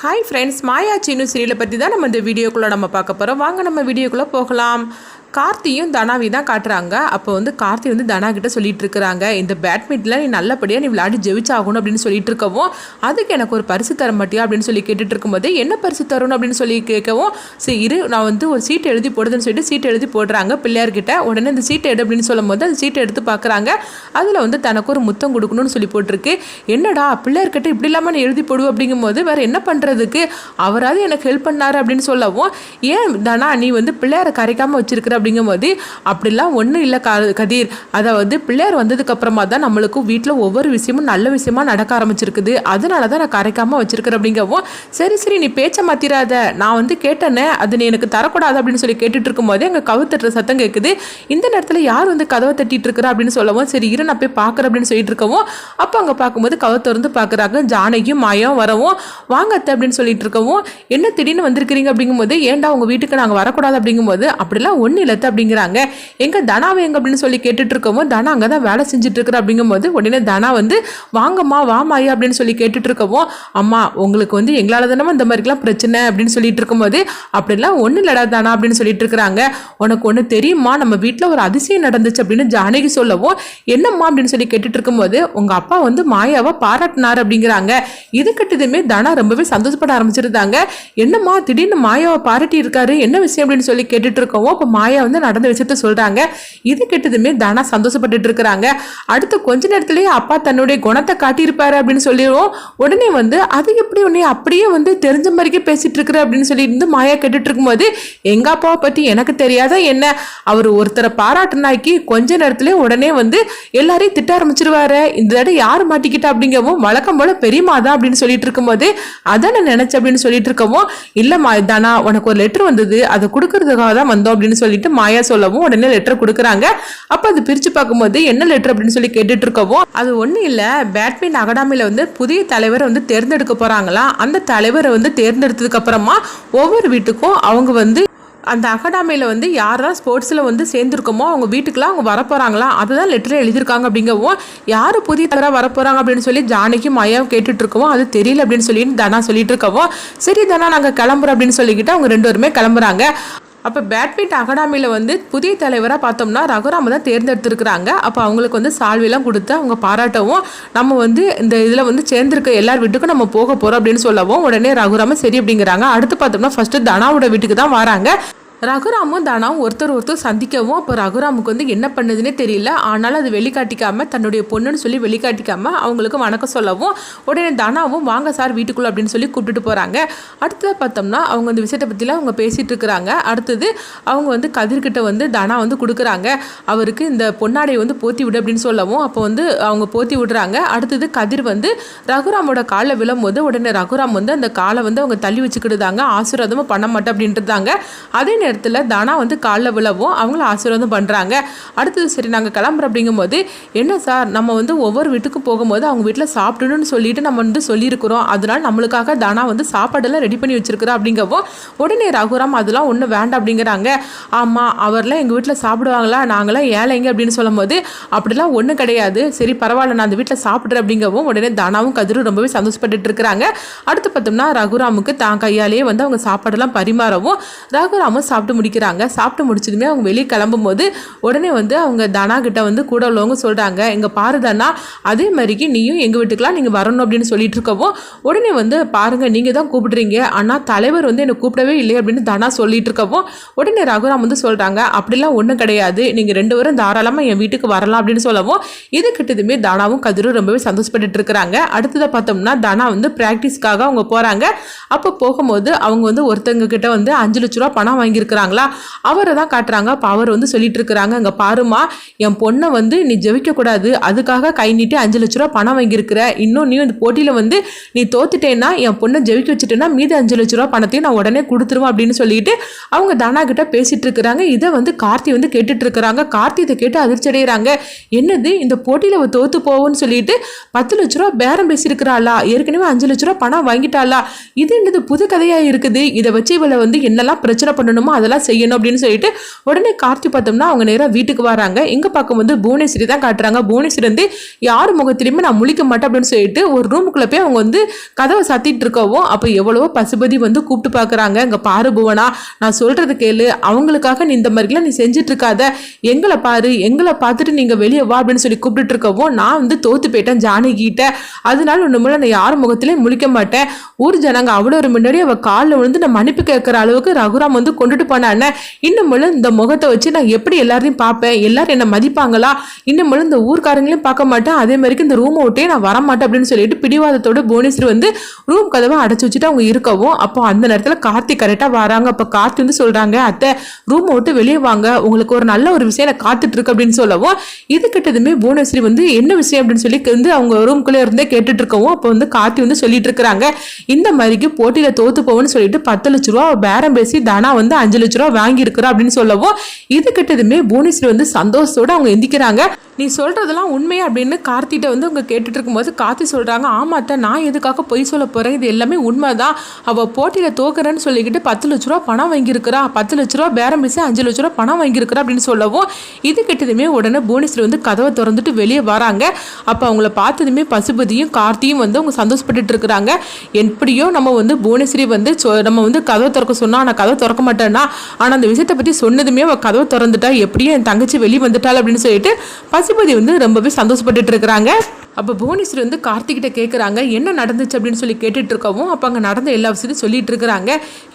Hi friends, மாயா சீனு சீரியலை பற்றி தான் நம்ம இந்த வீடியோக்குள்ளே நம்ம பார்க்க போகிறோம். வாங்க நம்ம வீடியோக்குள்ளே போகலாம். கார்த்தியும் தனாவி தான் காட்டுறாங்க. அப்போ வந்து கார்த்தி வந்து தனா கிட்ட சொல்லிட்டு இருக்கிறாங்க, இந்த பேட்மிண்ட்டில் நீ நல்லபடியாக நீ விளையாடி ஜெயிச்சாகணும் அப்படின்னு சொல்லிட்டு இருக்கவும், அதுக்கு எனக்கு ஒரு பரிசு தர மாட்டியா அப்படின்னு சொல்லி கேட்டுட்டு இருக்கும்போது, என்ன பரிசு தரணும் அப்படின்னு சொல்லி கேட்கவும், சரி இரு நான் வந்து ஒரு சீட் எழுதி போடுதுன்னு சொல்லிட்டு சீட் எழுதி போடுறாங்க பிள்ளையார்கிட்ட. உடனே இந்த சீட்டை எடு அப்படின்னு சொல்லும் போது அந்த சீட்டை எடுத்து பார்க்குறாங்க. அதில் வந்து தனக்கு ஒரு முத்தம் கொடுக்கணும்னு சொல்லி போட்டிருக்கு. என்னடா பிள்ளையார்கிட்ட இப்படி இல்லாமல் நீ எழுதி போடுவோம் அப்படிங்கும்போது, வேறு என்ன பண்ணுறதுக்கு, அவராது எனக்கு ஹெல்ப் பண்ணாரு அப்படின்னு சொல்லவும், ஏன் தனா நீ வந்து பிள்ளையாரை கரைக்காமல் வச்சிருக்கிற அப்படிங்கும்போது, அப்படிலாம் ஒன்றும் இல்லை கதிர், அதாவது பிள்ளையார் வந்ததுக்கு அப்புறமா தான் நம்மளுக்கு வீட்டில் ஒவ்வொரு விஷயமும் நல்ல விஷயமா நடக்க ஆரம்பிச்சிருக்குது, அதனால தான் நான் கரைக்காமல் வச்சிருக்கிறேன் அப்படிங்கவும், சரி சரி நீ பேச்சை மாத்திராத, நான் வந்து கேட்டேனே அது நீ எனக்கு தரக்கூடாது அப்படின்னு சொல்லி கேட்டுட்டு இருக்கும்போது எங்கள் கவு தட்டுற சத்தம் கேட்குது. இந்த நேரத்தில் யார் வந்து கதவை தட்டிட்டு இருக்கிறா அப்படின்னு சொல்லவும், சரி இரு நான் போய் பார்க்குறேன் அப்படின்னு சொல்லிட்டு இருக்கவும், அப்போ அங்கே பார்க்கும்போது கவை திறந்து பார்க்குறாங்க. ஜானகியும் மாயாவும் வரவும், வாங்கத்த அப்படின்னு சொல்லிட்டு இருக்கவும், என்ன திடீர்னு வந்திருக்கிறீங்க அப்படிங்கும்போது, ஏன்டா உங்கள் வீட்டுக்கு நாங்கள் வரக்கூடாது அப்படிங்கும்போது, அப்படிலாம் ஒன்றும் இல்லை அப்படிங்கிறாங்க. எங்க தனாவை எங்க அப்படின்னு சொல்லி கேட்டுட்டு இருக்கவும், தனா அங்கே தான் வேலை செஞ்சுட்டு இருக்கிற அப்படிங்கும்போது, உடனே தனா வந்து வாங்கம்மா வாமாயா அப்படின்னு சொல்லி கேட்டுட்டு இருக்கவும், அம்மா உங்களுக்கு வந்து எங்களால் தானே இந்த மாதிரிலாம் பிரச்சனை அப்படின்னு சொல்லிட்டு இருக்கும்போது, அப்படிலாம் ஒன்றும் இல்லடா தானா அப்படின்னு சொல்லிட்டு இருக்கிறாங்க. உனக்கு ஒன்று தெரியுமா, நம்ம வீட்டில் ஒரு அதிசயம் நடந்துச்சு அப்படின்னு ஜானகி சொல்லவும், என்னம்மா அப்படின்னு சொல்லி கேட்டுட்டு இருக்கும்போது, உங்க அப்பா வந்து மாயாவை பாராட்டினார் அப்படிங்கிறாங்க. இது கிட்டதுமே தனா ரொம்பவே சந்தோஷப்பட ஆரம்பிச்சிருந்தாங்க. என்னம்மா திடீர்னு மாயாவை பாராட்டி இருக்காரு, என்ன விஷயம் அப்படின்னு சொல்லி கேட்டுட்டு இருக்கவும், அப்போ மாயா வந்து நடந்த விஷயத்த சொல்றாங்க. இது கெட்டதுமே தனா சந்தோஷப்பட்டு இருக்கிறாங்க. அடுத்து கொஞ்ச நேரத்திலேயே அப்பா தன்னுடைய குணத்தை காட்டியிருப்பாரு அப்படின்னு சொல்லிடுவோம். உடனே வந்து அது எப்படி உடனே அப்படியே வந்து தெரிஞ்ச மாதிரிக்கே பேசிட்டு இருக்கிற அப்படின்னு சொல்லி இருந்து மாயா கேட்டுட்டு இருக்கும்போது, எங்க அப்பாவை பத்தி எனக்கு தெரியாத என்ன, அவர் ஒருத்தரை பாராட்டுனாக்கி கொஞ்ச நேரத்திலே உடனே வந்து எல்லாரையும் திட்ட ஆரம்பிச்சிருவாரு, இந்த தடவை யாரு மாட்டிக்கிட்டா அப்படிங்கவும், வழக்கம் போல பெரியமா தான் அப்படின்னு சொல்லிட்டு இருக்கும்போது, அதான் நான் நினைச்சேன் அப்படின்னு சொல்லிட்டு இருக்கவும், இல்லம்மா தானா உனக்கு ஒரு லெட்டர் வந்தது, அதை கொடுக்கறதுக்காக தான் வந்தோம் அப்படின்னு சொல்லிட்டு மாயா சொல்லவும், உடனே லெட்டர் கொடுக்குறாங்க. அப்ப அது பிரிச்சு பார்க்கும்போது என்ன லெட்டர் அப்படின்னு சொல்லி கேட்டுட்டு இருக்கவும், அது ஒன்றும் இல்லை, பேட்மிண்டன் அகாடமியில வந்து புதிய தலைவரை வந்து தேர்ந்தெடுக்க போறாங்களா, அந்த தலைவரை வந்து தேர்ந்தெடுத்ததுக்கு அப்புறமா ஒவ்வொரு வீட்டுக்கும் அவங்க வந்து அந்த அகாடமியில் வந்து யாரெல்லாம் ஸ்போர்ட்ஸில் வந்து சேர்ந்துருக்கோமோ அவங்க வீட்டுக்கெலாம் அவங்க வரப்போகிறாங்களா, அதுதான் லெட்டரில் எழுதியிருக்காங்க அப்படிங்கவும், யார் புதிய தலைவராக வரப்போகிறாங்க அப்படின்னு சொல்லி ஜானகியும் மாயாவும் கேட்டுட்டு இருக்கவும், அது தெரியல அப்படின்னு சொல்லி தனா சொல்லிட்டு இருக்கவும், சரி தனா நாங்கள் கிளம்புறோம் அப்படின்னு சொல்லிக்கிட்டு அவங்க ரெண்டு பேருமே கிளம்புறாங்க. அப்போ பேட்மிண்டன் அகாடமியில் வந்து புதிய தலைவராக பார்த்தோம்னா ரகுராம தான் தேர்ந்தெடுத்துருக்குறாங்க. அப்போ அவங்களுக்கு வந்து சால்விலாம் கொடுத்து அவங்க பாராட்டவும், நம்ம வந்து இந்த இதில் வந்து சேர்ந்துருக்க எல்லார் வீட்டுக்கும் நம்ம போக போகிறோம் அப்படின்னு சொல்லவும், உடனே ரகுராம சரி அப்படிங்கிறாங்க. அடுத்து பார்த்தோம்னா ஃபஸ்ட்டு தனாவோட வீட்டுக்கு தான் வராங்க. ரகுராமும் தானாவும் ஒருத்தர் சந்திக்கவும், அப்போ ரகுராமுக்கு வந்து என்ன பண்ணுதுன்னே தெரியல. ஆனாலும் அது வெளிக்காட்டிக்காமல் தன்னுடைய பொண்ணுன்னு சொல்லி வெளிக்காட்டிக்காமல் அவங்களுக்கு வணக்கம் சொல்லவும், உடனே தானாவும் வாங்க சார் வீட்டுக்குள்ளே அப்படின்னு சொல்லி கூப்பிட்டுட்டு போகிறாங்க. அடுத்ததாக பார்த்தோம்னா அவங்க இந்த விஷயத்தை பற்றிலாம் அவங்க பேசிகிட்டு இருக்கிறாங்க. அடுத்தது அவங்க வந்து கதிர்கிட்ட வந்து தானா வந்து கொடுக்குறாங்க, அவருக்கு இந்த பொன்னாடையை வந்து போற்றி விடு அப்படின்னு சொல்லவும், அப்போ வந்து அவங்க போற்றி விடுறாங்க. அடுத்தது கதிர் வந்து ரகுராமோட காலில் விழும்போது, உடனே ரகுராம் வந்து அந்த காலை வந்து அவங்க தள்ளி வச்சுக்கிட்டுதாங்க, ஆசீர்வாதமும் பண்ண மாட்டேன் அப்படின்றதாங்க. அதே நேரத்தில் தானா வந்து காலில் விழவும் அவங்கள ஆசீர்வாதம் பண்ணுறாங்க. அடுத்தது சரி நாங்கள் கிளம்புறோம் அப்படிங்கும்போது, என்ன சார் நம்ம வந்து ஒவ்வொரு வீட்டுக்கும் போகும்போது அவங்க வீட்டில் சாப்பிடணும்னு சொல்லிட்டு நம்ம வந்து சொல்லியிருக்கிறோம், அதனால நம்மளுக்காக தானா வந்து சாப்பாடெல்லாம் ரெடி பண்ணி வச்சிருக்கிறோம் அப்படிங்கவும், உடனே ரகுராம் அதெல்லாம் ஒன்றும் வேண்டாம் அப்படிங்கிறாங்க. ஆமாம் அவர்லாம் எங்கள் வீட்டில் சாப்பிடுவாங்களா, நாங்களாம் ஏழைங்க அப்படின்னு சொல்லும் போது, அப்படிலாம் ஒன்றும் கிடையாது, சரி பரவாயில்ல நான் அந்த வீட்டில் சாப்பிட்றேன் அப்படிங்கவும், உடனே தானாவும் கதிரும் ரொம்பவே சந்தோஷப்பட்டு இருக்கிறாங்க. அடுத்து பார்த்தோம்னா ரகுராமுக்கு தான் கையாலேயே வந்து அவங்க சாப்பாடெல்லாம் பரிமாறவும் ரகுராமும் சாப்பிட்டு முடிக்கிறாங்க. சாப்பிட்டு முடிச்சதுமே அவங்க வெளியே கிளம்பும் போது உடனே வந்து அவங்க தனா கிட்ட வந்து கூட உள்ளவங்க சொல்றாங்க, எங்க பாரு தனா அதே மாதிரிக்கு நீயும் எங்க வீட்டுக்குலாம் நீங்க வரணும் அப்படின்னு சொல்லிட்டு இருக்கவும், உடனே வந்து பாருங்க நீங்க தான் கூப்பிடுறீங்க, ஆனா தலைவர் வந்து என்னை கூப்பிடவே இல்லை அப்படின்னு தனா சொல்லிட்டு இருக்கவும், உடனே ரகுராம் வந்து சொல்றாங்க, அப்படிலாம் ஒன்றும் கிடையாது, நீங்க ரெண்டு பேரும் தாராளமா என் வீட்டுக்கு வரலாம் அப்படின்னு சொல்லவும், இது கிட்டதுமே தானாவும் கதிரும் ரொம்பவே சந்தோஷப்பட்டு இருக்கிறாங்க. அடுத்ததை பார்த்தோம்னா தனா வந்து பிராக்டிஸ்க்காக அவங்க போறாங்க. அப்போ போகும்போது அவங்க வந்து ஒருத்தங்க கிட்ட வந்து 5 லட்ச ரூபா பணம் வாங்கியிருக்கிறாங்களா, அவரை தான் காட்டுறாங்க. அப்போ அவர் வந்து சொல்லிட்டு இருக்கிறாங்க, அங்கே பாருமா என் பொண்ணை வந்து நீ ஜெயிக்க கூடாது, அதுக்காக கை நீட்டி 5 லட்ச ரூபா பணம் வாங்கியிருக்கிற, இன்னும் நீ இந்த போட்டியில் வந்து நீ தோத்துட்டேன்னா என் பொண்ணை ஜெயிக்க வச்சுட்டேன்னா மீது 5 லட்ச ரூபா பணத்தையும் நான் உடனே கொடுத்துருவேன் அப்படின்னு சொல்லிட்டு அவங்க தானா கிட்ட பேசிட்டு இருக்கிறாங்க. இதை வந்து கார்த்தி வந்து கேட்டுட்டு இருக்கிறாங்க. கார்த்தி இதை கேட்டு அதிர்ச்சி அடைகிறாங்க. என்னது இந்த போட்டியில் அவள் தோத்து போவோன்னு சொல்லிட்டு 10 லட்ச ரூபா பேரம் பேசியிருக்கிறாளா, ஏற்கனவே 5 லட்ச ரூபா பணம் வாங்கிட்டாளா, இது என்னது புது கதையாக இருக்குது, இதை வச்சு இவளை வந்து என்னெல்லாம் பிரச்சனை பண்ணணுமோ பண்ணணுமோ அதெல்லாம் செய்யணும் அப்படின்னு சொல்லிட்டு உடனே கார்த்தி பார்த்தோம்னா அவங்க நேராக வீட்டுக்கு வராங்க. இங்க பார்க்கும்போது புவனேஸ்வரி தான் காட்டுறாங்க. புவனேஸ்வரி வந்து யார் முகத்திலையுமே நான் முழிக்க மாட்டேன் அப்படின்னு சொல்லிட்டு ஒரு ரூமுக்குள்ள போய் அவங்க வந்து கதவை சாத்திட்டு இருக்கவும் அப்போ எவ்வளவோ பசுபதி வந்து கூப்பிட்டு பார்க்குறாங்க. இங்கே பாரு புவனா, நான் சொல்றது கேளு, அவங்களுக்காக நீ இந்த மாதிரிலாம் நீ செஞ்சுட்டு இருக்காத, எங்களை பாரு, எங்களை பார்த்துட்டு நீங்கள் வெளியே வா அப்படின்னு சொல்லி கூப்பிட்டு இருக்கவும் நான் வந்து தோத்து போயிட்டேன் ஜானகிட்ட, அதனால ஒன்று மூலம் நான் யார் முகத்திலையும் முழிக்க மாட்டேன். ஊர் ஜனங்க அவ்வளோ ஒரு முன்னாடி அவள் காலில் விழுந்து நான் மன்னிப்பு கேட்குற அளவுக்கு ரகுராம் வந்து கொண்டுட்டு போனானே, இன்னும் இந்த முகத்தை வச்சு நான் எப்படி எல்லாரையும் பார்ப்பேன், எல்லாரும் என்ன மதிப்பாங்களா, இன்னும் இந்த ஊர்க்காரங்களையும் பார்க்க மாட்டேன், அதே மாதிரி இந்த ரூமை விட்டே நான் வரமாட்டேன் அப்படின்னு சொல்லிட்டு பிடிவாதத்தோட புவனேஸ்வரி வந்து ரூம் கதவை அடைச்சு வச்சுட்டு அவங்க இருக்கவும் அப்போ அந்த நேரத்தில் கார்த்தி கரெக்டாக வராங்க. அப்போ கார்த்தி வந்து சொல்றாங்க, அத்தை ரூமை விட்டு வெளியே வாங்க, உங்களுக்கு ஒரு நல்ல ஒரு விஷயம் நான் காத்துட்டு இருக்கு அப்படின்னு சொல்லவும் இது கிட்டதுமே புவனேஸ்வரி வந்து என்ன விஷயம் அப்படின்னு சொல்லி வந்து அவங்க ரூம்குள்ளே இருந்தே கேட்டுட்டு இருக்கவும் அப்போ வந்து கார்த்தி வந்து சொல்லிட்டு இருக்கிறாங்க, இந்த மாதிரிக்கு போட்டியில் தோத்து போவோன்னு சொல்லிட்டு 10 லட்ச ரூபா பேரம் பேசி தனா வந்து 5 லட்ச ரூபா வாங்கியிருக்கிறா அப்படின்னு சொல்லவும் இது கிட்டதுமே புவனேஸ்வரி வந்து சந்தோஷத்தோட அவங்க எந்திக்கிறாங்க. நீ சொல்றதெல்லாம் உண்மையா அப்படின்னு கார்த்திகிட்ட வந்து அவங்க கேட்டுட்டு இருக்கும்போது கார்த்தி சொல்றாங்க, ஆமாத்த நான் எதுக்காக பொய் சொல்ல போறேன், இது எல்லாமே உண்மைதான், அவ போட்டியில தோக்குறேன்னு சொல்லிக்கிட்டு 10 லட்ச ரூபா பணம் வாங்கியிருக்கிறா, 10 லட்ச ரூபா பேரம் பேசி 5 லட்ச ரூபா பணம் வாங்கியிருக்கிறா அப்படின்னு சொல்லவும் இது கிட்டதுமே உடனே புவனேஸ்வரி வந்து கதவை திறந்துட்டு வெளியே வராங்க. அப்போ அவங்கள பார்த்ததுமே பசுபதியும் கார்த்தியும் வந்து அவங்க சந்தோஷப்பட்டுட்டு இருக்கிறாங்க. எப்படியோ நம்ம வந்து புவனேஸ்வரி வந்து நம்ம வந்து கதவை திறக்க சொன்னா நான் கதவை திறக்க மாட்டேன்னா, ஆனால் அந்த விஷயத்தை பற்றி சொன்னதுமே அவள் கதவை திறந்துட்டா, எப்படியும் என் தங்கச்சி வெளியே வந்துட்டாள் அப்படின்னு சொல்லிட்டு பசுபதி வந்து ரொம்பவே சந்தோஷப்பட்டுட்டு இருக்கிறாங்க. அப்போ புவனேஸ்வரி வந்து கார்த்திகிட்ட கேட்குறாங்க என்ன நடந்துச்சு அப்படின்னு சொல்லி கேட்டுட்டு இருக்கவும் அப்போ அங்கே நடந்த எல்லா விஷயத்தையும் சொல்லிட்டு இருக்கிறாங்க.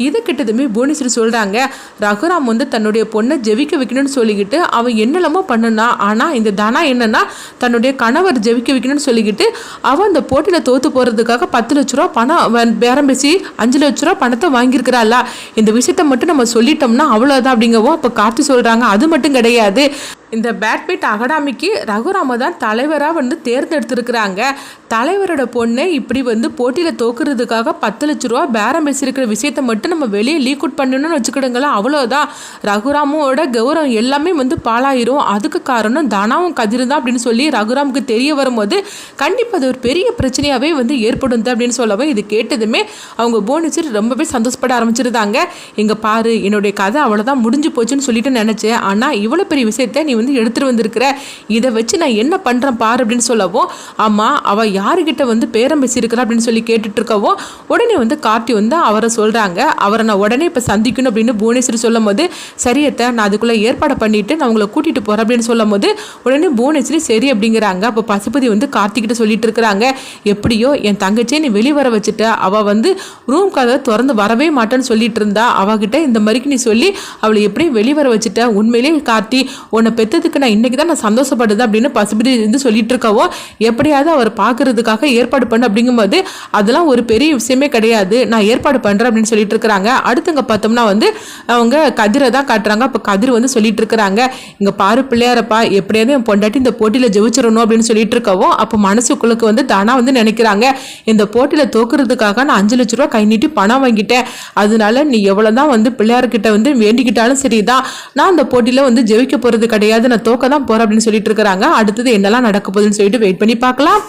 இதை கிட்டதுமே புவனேஸ்வரி சொல்கிறாங்க, ரகுராம் வந்து தன்னுடைய பொண்ணை ஜெபிக்க வைக்கணும்னு சொல்லிக்கிட்டு அவன் என்னெல்லாமோ பண்ணுனா, ஆனால் இந்த தனா என்னன்னா தன்னுடைய கணவர் ஜெபிக்க வைக்கணும்னு சொல்லிக்கிட்டு அவன் அந்த போட்டியில் தோற்று போகிறதுக்காக 10 லட்ச ரூபா பணம் பேரம் பேசி 5 லட்ச ரூபா பணத்தை வாங்கியிருக்கிறாளா, இந்த விஷயத்த மட்டும் நம்ம சொல்லிட்டோம்னா அவ்வளோதான் அப்படிங்கவும் அப்போ கார்த்தி சொல்கிறாங்க, அது மட்டும் கிடையாது, இந்த பேட்மிட் அகாடமிக்கு ரகுராம தான் தலைவராக வந்து தேர்ந்தெடுத்திருக்கிறாங்க. தலைவரோட பொண்ணை இப்படி வந்து போட்டியில் தோக்குறதுக்காக 10 லட்ச ரூபா பேரம் பேசியிருக்கிற விஷயத்த மட்டும் நம்ம வெளியே லீக் அவுட் பண்ணணும்னு வச்சுக்கிடுங்களா, அவ்வளோதான் ரகுராமோட கௌரவம் எல்லாமே வந்து பாழாயிரும், அதுக்கு காரணம் தனாவும் கதிரும் தான் அப்படின்னு சொல்லி ரகுராமுக்கு தெரிய வரும்போது கண்டிப்பாக அது ஒரு பெரிய பிரச்சனையாகவே வந்து ஏற்படும் அப்படின்னு சொல்லவும் இது கேட்டதுமே அவங்க புவனேஸ்வரி ரொம்பவே சந்தோஷப்பட ஆரம்பிச்சிருந்தாங்க. இங்கே பாரு, என்னுடைய கதை அவ்வளோதான் முடிஞ்சு போச்சுன்னு சொல்லிட்டு நினச்சேன், ஆனால் இவ்வளோ பெரிய விஷயத்த நீ வந்து எடுத்துட்டு வந்திருக்கிற, இதை வச்சு நான் என்ன பண்றேன் பாரு அப்படின்னு சொல்லவும் ஆமா அவ யாருகிட்ட வந்து பேரம் பேசியிருக்கிறா அப்படின்னு சொல்லி கேட்டுட்டு இருக்கவும் உடனே வந்து கார்த்தி வந்து அவரை சொல்றாங்க, அவரை நான் உடனே இப்போ சந்திக்கணும் அப்படின்னு புவனேஸ்வரி சொல்லும் போது சரியத்த நான் அதுக்குள்ள ஏற்பாடு பண்ணிட்டு நான் உங்களை கூட்டிட்டு போறேன் அப்படின்னு சொல்லும் போது உடனே புவனேஸ்வரி சரி அப்படிங்கிறாங்க. அப்போ பசுபதி வந்து கார்த்திகிட்ட சொல்லிட்டு இருக்கிறாங்க, எப்படியோ என் தங்கச்சியை நீ வெளியே வர வச்சுட்ட, அவ வந்து ரூம் கதை திறந்து வரவே மாட்டேன்னு சொல்லிட்டு இருந்தா, அவகிட்ட இந்த மாதிரிக்கு நீ சொல்லி அவளை எப்படியும் வெளியே வர வச்சுட்ட, உண்மையிலேயே கார்த்தி உன்னை பெற்றதுக்கு நான் இன்னைக்கு தான் நான் சந்தோஷப்படுது அப்படின்னு பசுபதி வந்து சொல்லிட்டு இருக்கவோ எப்படியாவது அவர் பார்க்கறதுக்காக ஏற்பாடு பண்ண அப்படிங்கும்போது அதெல்லாம் ஒரு பெரிய விஷயமே கிடையாது, நான் ஏற்பாடு பண்ணுறேன் அப்படின்னு சொல்லிட்டு இருக்கிறாங்க. அடுத்துங்க பார்த்தோம்னா வந்து அவங்க கதிரை தான் காட்டுறாங்க. அப்போ கதிர் வந்து சொல்லிட்டு இருக்கிறாங்க, இங்கே பாரு பிள்ளையாரப்பா, எப்படியாவது என் பொண்டாட்டி இந்த போட்டியில் ஜெயிச்சிடணும் அப்படின்னு சொல்லிட்டு இருக்கவும் அப்போ மனசுக்குள்ளுக்கு வந்து தானா வந்து நினைக்கிறாங்க, இந்த போட்டியில் தோக்குறதுக்காக நான் 5 லட்ச ரூபா கை நீட்டி பணம் வாங்கிட்டேன், அதனால நீ எவ்வளோதான் வந்து பிள்ளையார்கிட்ட வந்து வேண்டிக்கிட்டாலும் சரிதான், நான் அந்த போட்டியில் வந்து ஜெயிக்க போகிறது கிடையாது, நான் தோக்க தான் போறேன் அப்படின்னு சொல்லிட்டு இருக்கிறாங்க. அடுத்தது என்னெல்லாம் நடக்க போகுதுன்னு சொல்லிட்டு வெயிட் பண்ணி பார்க்கலாம்.